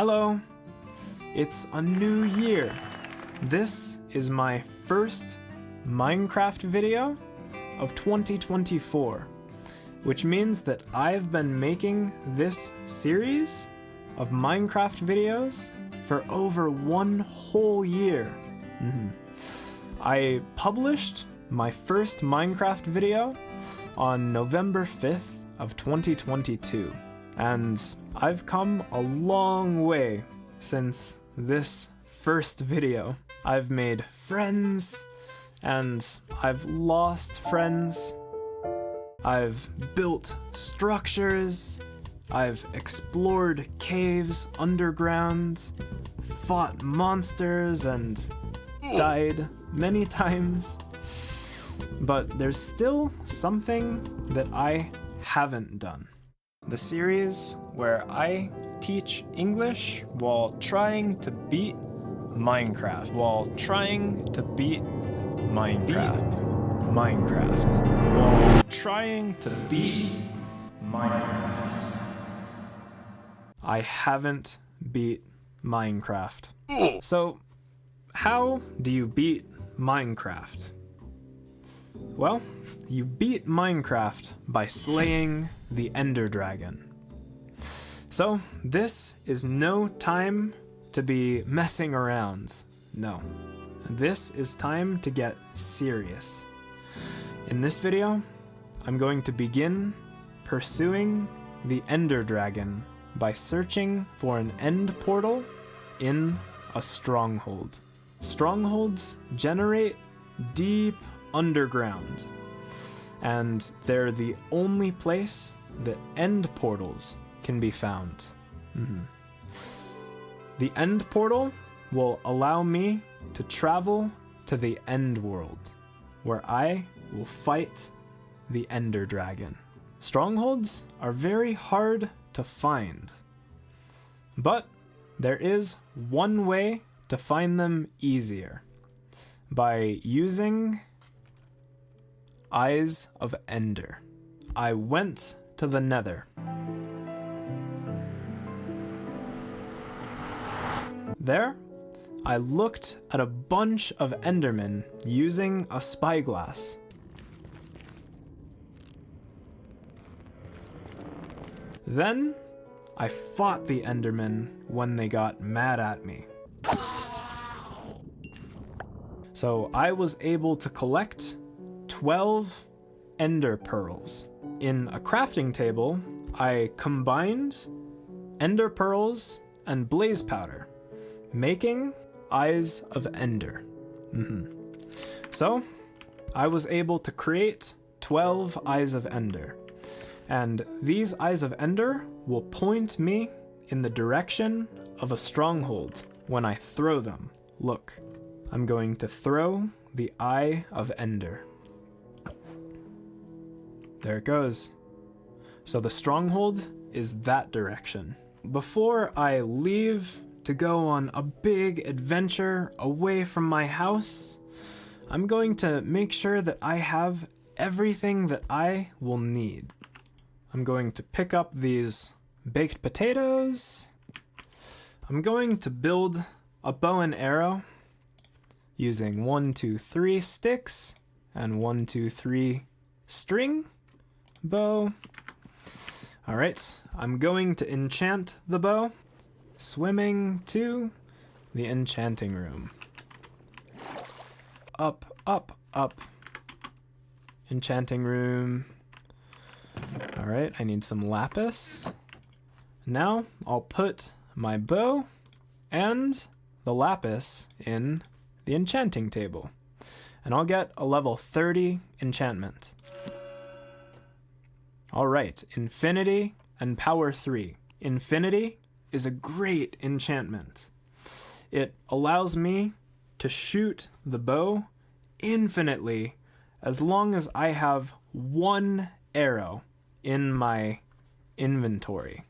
Hello! It's a new year. This is my first Minecraft video of 2024, which means that I've been making this series of Minecraft videos for over one whole year. I published my first Minecraft video on November 5th of 2022, and I've come a long way since this first video. I've made friends, and I've lost friends. I've built structures. I've explored caves underground, fought monsters, and died many times. But there's still something that I haven't done. The series where I teach English while trying to beat Minecraft. While trying to beat Minecraft. While trying to beat Minecraft. I haven't beat Minecraft. So, how do you beat Minecraft? Well, you beat Minecraft by slaying the Ender Dragon. So, this is no time to be messing around. No. This is time to get serious. In this video, I'm going to begin pursuing the Ender Dragon by searching for an end portal in a stronghold. Strongholds generate deep underground, and they're the only place that end portals can be found. The end portal will allow me to travel to the end world, where I will fight the Ender Dragon. Strongholds are very hard to find, but there is one way to find them easier: by using Eyes of Ender. I went to the Nether. There, I looked at a bunch of Endermen using a spyglass. Then, I fought the Endermen when they got mad at me. So I was able to collect 12 Ender Pearls. In a crafting table, I combined Ender Pearls and Blaze Powder, making Eyes of Ender. So, I was able to create 12 Eyes of Ender. And these Eyes of Ender will point me in the direction of a stronghold when I throw them. Look, I'm going to throw the Eye of Ender. There it goes. So the stronghold is that direction. Before I leave to go on a big adventure away from my house, I'm going to make sure that I have everything that I will need. I'm going to pick up these baked potatoes. I'm going to build a bow and arrow using 1, 2, 3 sticks and 1, 2, 3 string bow. All right, I'm going to enchant the bow. Swimming to the enchanting room. Up, up, up. Enchanting room. All right, I need some lapis. Now I'll put my bow and the lapis in the enchanting table, and I'll get a level 30 enchantment. All right, Infinity and Power 3. Infinity is a great enchantment. It allows me to shoot the bow infinitely as long as I have one arrow in my inventory.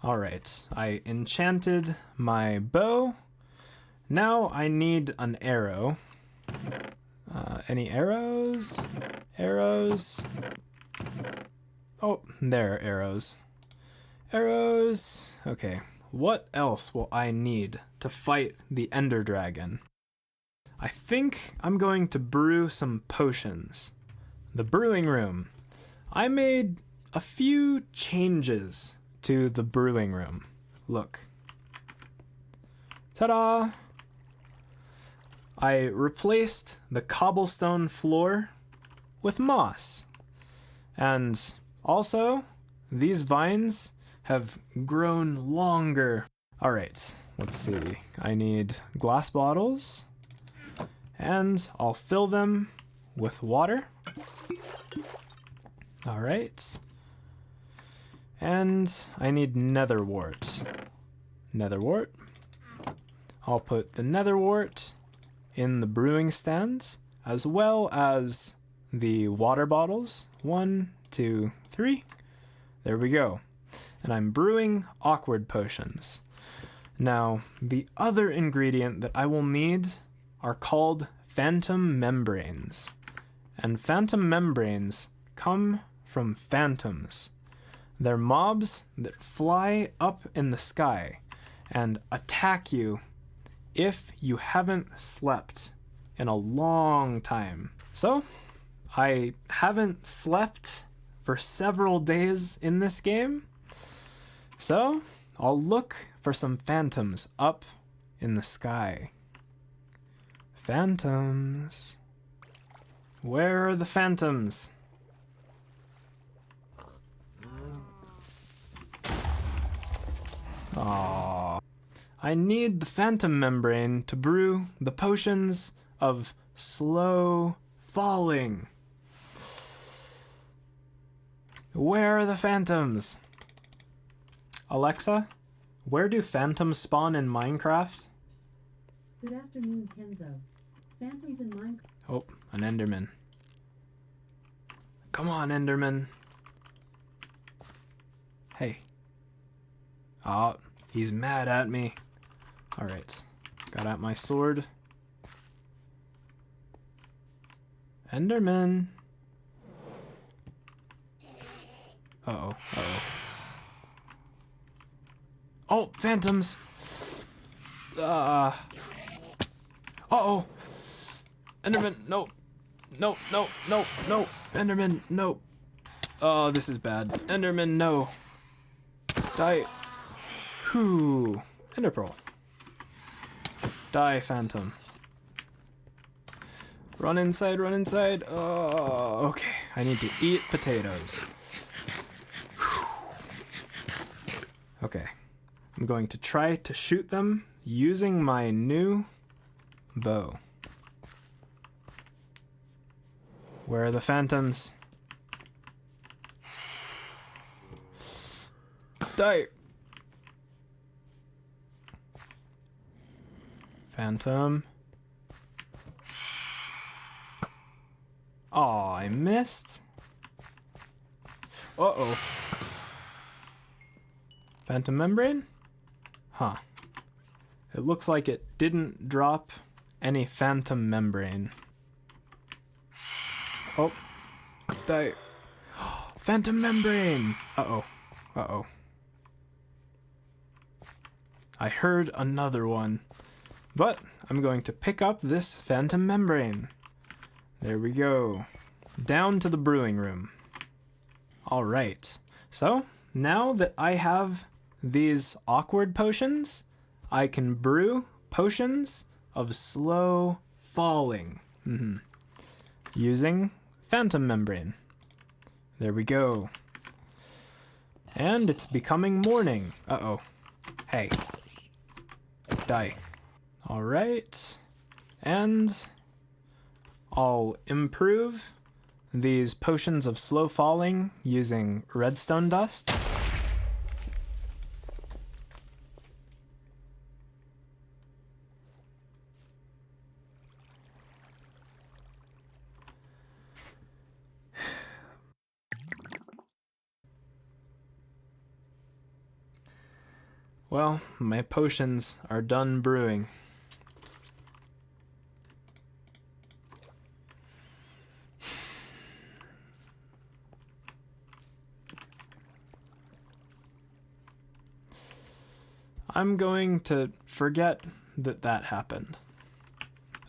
All right, I enchanted my bow. Now I need an arrow. Any arrows? Arrows? Oh, there are arrows. Arrows. Okay, what else will I need to fight the Ender Dragon? I think I'm going to brew some potions. The brewing room. I made a few changes to the brewing room. Look. Ta-da! I replaced the cobblestone floor with moss. And also, these vines have grown longer. Alright, let's see. I need glass bottles. And I'll fill them with water. Alright. And I need netherwort. Netherwort. I'll put the netherwort in the brewing stand, as well as the water bottles. 1, 2, 3. There we go. And I'm brewing awkward potions. Now, the other ingredient that I will need are called phantom membranes. And phantom membranes come from phantoms. They're mobs that fly up in the sky and attack you if you haven't slept in a long time. So, I haven't slept for several days in this game, so I'll look for some phantoms up in the sky. Phantoms. Where are the phantoms? Aww. I need the phantom membrane to brew the potions of slow falling. Where are the phantoms? Alexa, where do phantoms spawn in Minecraft? Good afternoon, Kenzo. Phantoms in Minecraft. Oh, an Enderman. Come on, Enderman. Hey. Oh, he's mad at me. Alright, got out my sword. Enderman. Uh-oh, uh-oh. Oh, phantoms! Uh-oh! Enderman, no! No, no, no, no! Enderman, no! Oh, this is bad. Enderman, no! Die! Whew! Ender pearl. Die, phantom. Run inside, run inside. Oh, okay. I need to eat potatoes. Whew. Okay. I'm going to try to shoot them using my new bow. Where are the phantoms? Die! Phantom. Aw, I missed. Uh-oh. Phantom membrane? Huh. It looks like it didn't drop any phantom membrane. Oh. Die. Phantom membrane! Uh-oh. Uh-oh. I heard another one. But I'm going to pick up this phantom membrane. There we go. Down to the brewing room. Alright. So, now that I have these awkward potions, I can brew potions of slow falling. Using phantom membrane. There we go. And it's becoming morning. Uh-oh. Hey. Die. Alright. And I'll improve these potions of slow falling using redstone dust. Well, my potions are done brewing. I'm going to forget that that happened.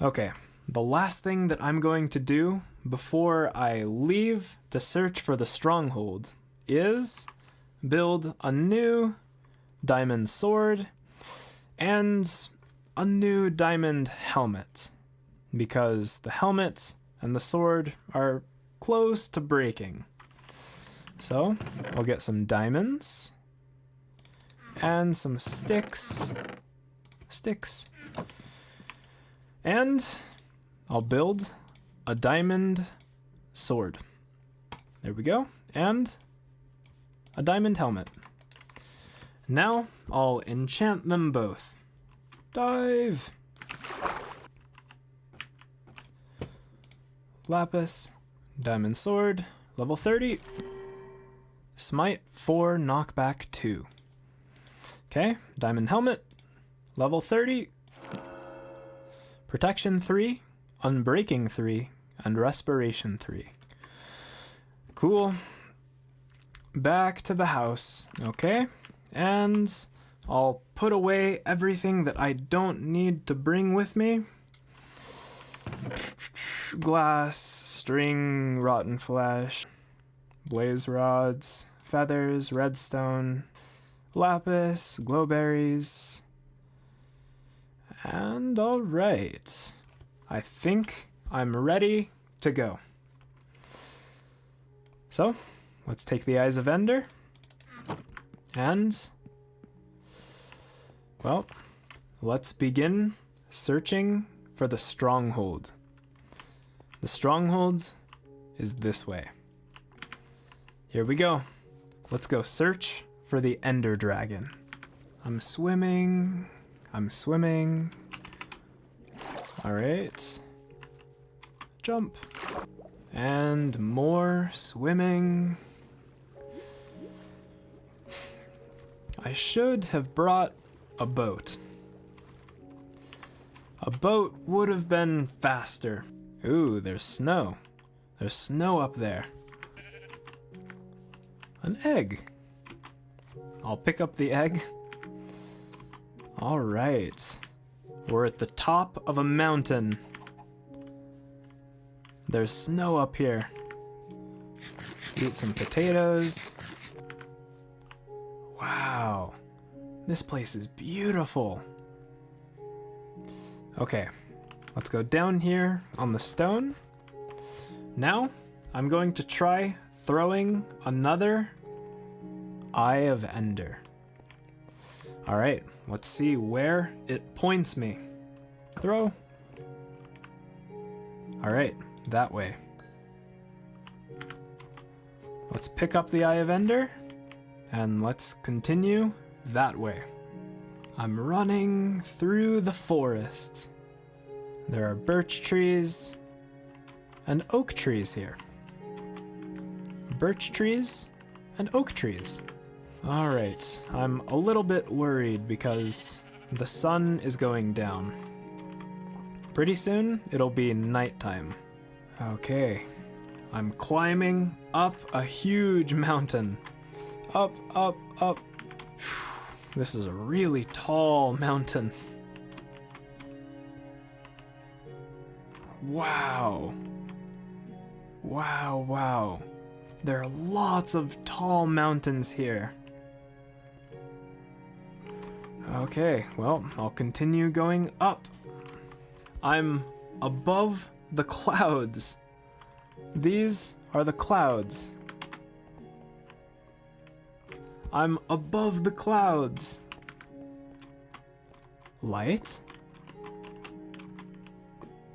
Okay, the last thing that I'm going to do before I leave to search for the Stronghold is build a new diamond sword and a new diamond helmet, because the helmet and the sword are close to breaking. So I'll get some diamonds and some sticks, and I'll build a diamond sword. There we go, and a diamond helmet. Now I'll enchant them both. Dive! Lapis, diamond sword, level 30. Smite 4, knockback 2. Okay, diamond helmet, level 30. Protection 3, unbreaking 3, and respiration 3. Cool. Back to the house, okay? And I'll put away everything that I don't need to bring with me. Glass, string, rotten flesh, blaze rods, feathers, redstone, lapis, glowberries, and alright. I think I'm ready to go. So, let's take the Eyes of Ender, and, well, let's begin searching for the Stronghold. The Stronghold is this way. Here we go. Let's go search for the Ender Dragon. I'm swimming. Alright. Jump. And more swimming. I should have brought a boat. A boat would have been faster. Ooh, there's snow. There's snow up there. An egg. I'll pick up the egg. All right. We're at the top of a mountain. There's snow up here. Eat some potatoes. Wow. This place is beautiful. Okay. Let's go down here on the stone. Now, I'm going to try throwing another Eye of Ender. Alright, let's see where it points me. Throw. Alright, that way. Let's pick up the Eye of Ender, and let's continue that way. I'm running through the forest. There are birch trees and oak trees here. Birch trees and oak trees. Alright, I'm a little bit worried because the sun is going down. Pretty soon, it'll be nighttime. Okay, I'm climbing up a huge mountain. Up, up, up. This is a really tall mountain. Wow. Wow, wow. There are lots of tall mountains here. Okay, well, I'll continue going up. I'm above the clouds. These are the clouds. I'm above the clouds. Light?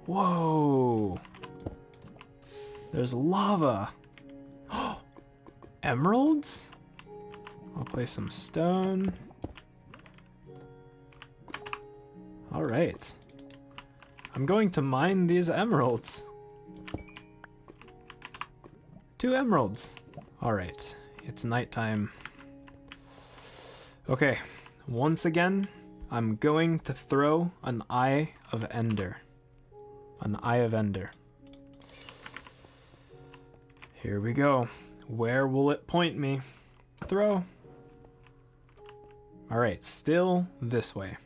Whoa. There's lava. Emeralds? I'll place some stone. Alright. I'm going to mine these emeralds. 2 emeralds. Alright, it's nighttime. Okay, once again, I'm going to throw an Eye of Ender. An Eye of Ender. Here we go. Where will it point me? Throw. Alright, still this way.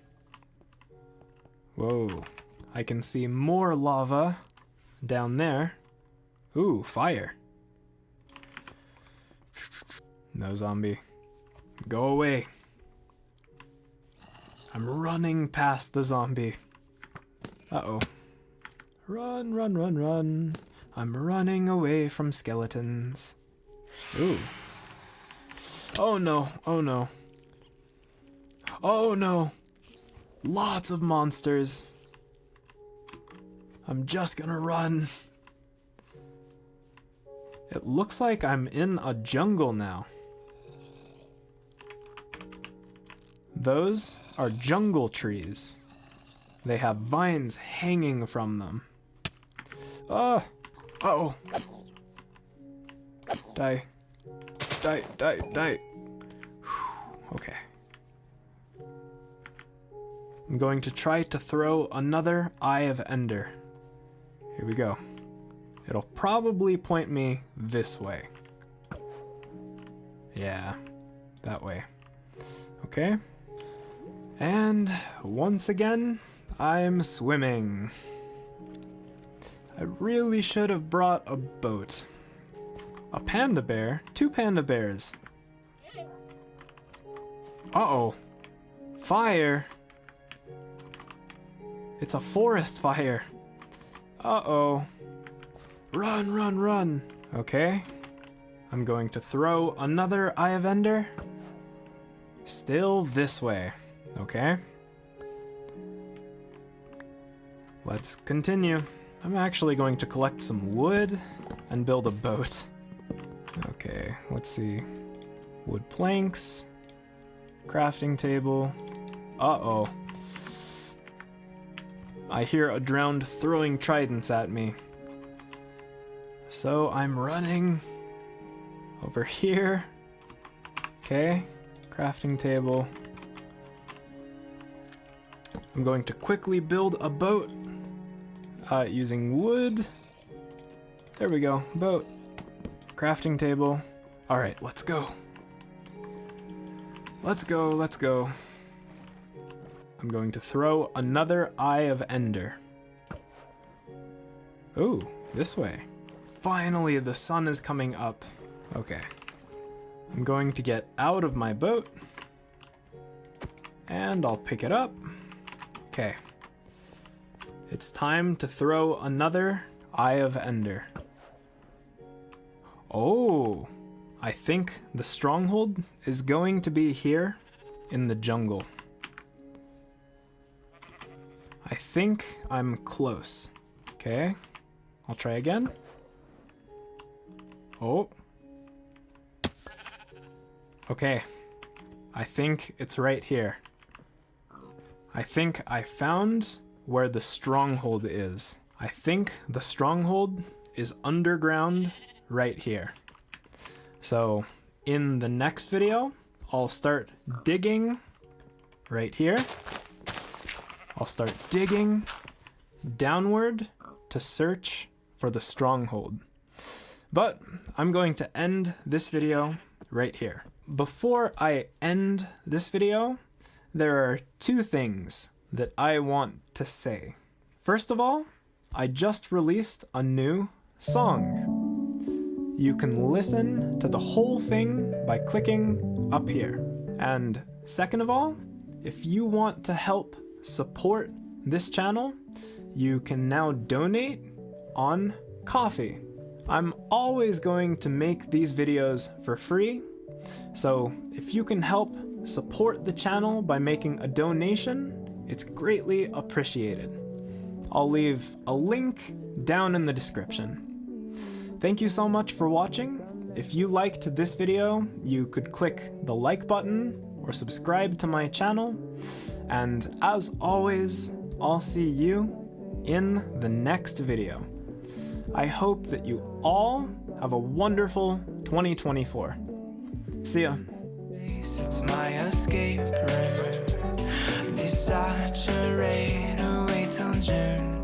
Whoa. I can see more lava down there. Ooh, fire. No zombie. Go away. I'm running past the zombie. Uh-oh. Run, run, run, run. I'm running away from skeletons. Ooh. Oh no, oh no. Oh no. Lots of monsters. I'm just gonna run. It looks like I'm in a jungle now. Those are jungle trees. They have vines hanging from them. Uh-oh. Die. Die, die, die. Whew. Okay. I'm going to try to throw another Eye of Ender. Here we go. It'll probably point me this way. Yeah, that way. Okay. And once again, I'm swimming. I really should have brought a boat. A panda bear? 2 panda bears. Uh-oh. Fire. It's a forest fire. Uh-oh. Run, run, run. Okay. I'm going to throw another Eye of Ender. Still this way. Okay. Let's continue. I'm actually going to collect some wood and build a boat. Okay, let's see. Wood planks. Crafting table. Uh-oh. I hear a drowned throwing tridents at me. So I'm running over here. Okay, crafting table. I'm going to quickly build a boat using wood. There we go, boat. Crafting table. All right, let's go. Let's go, let's go. I'm going to throw another Eye of Ender. Ooh, this way. Finally, the sun is coming up. Okay. I'm going to get out of my boat. And I'll pick it up. Okay. It's time to throw another Eye of Ender. Oh, I think the Stronghold is going to be here in the jungle. I think I'm close. Okay, I'll try again. Oh. Okay, I think it's right here. I think I found where the Stronghold is. I think the Stronghold is underground right here. So in the next video, I'll start digging right here. I'll start digging downward to search for the Stronghold. But I'm going to end this video right here. Before I end this video, there are 2 things that I want to say. First of all, I just released a new song. You can listen to the whole thing by clicking up here. And second of all, if you want to help support this channel, you can now donate on Ko-fi. I'm always going to make these videos for free, so if you can help support the channel by making a donation, it's greatly appreciated. I'll leave a link down in the description. Thank you so much for watching. If you liked this video, you could click the like button or subscribe to my channel. And as always, I'll see you in the next video. I hope that you all have a wonderful 2024. See ya. It's my escape room. Desaturate away till June.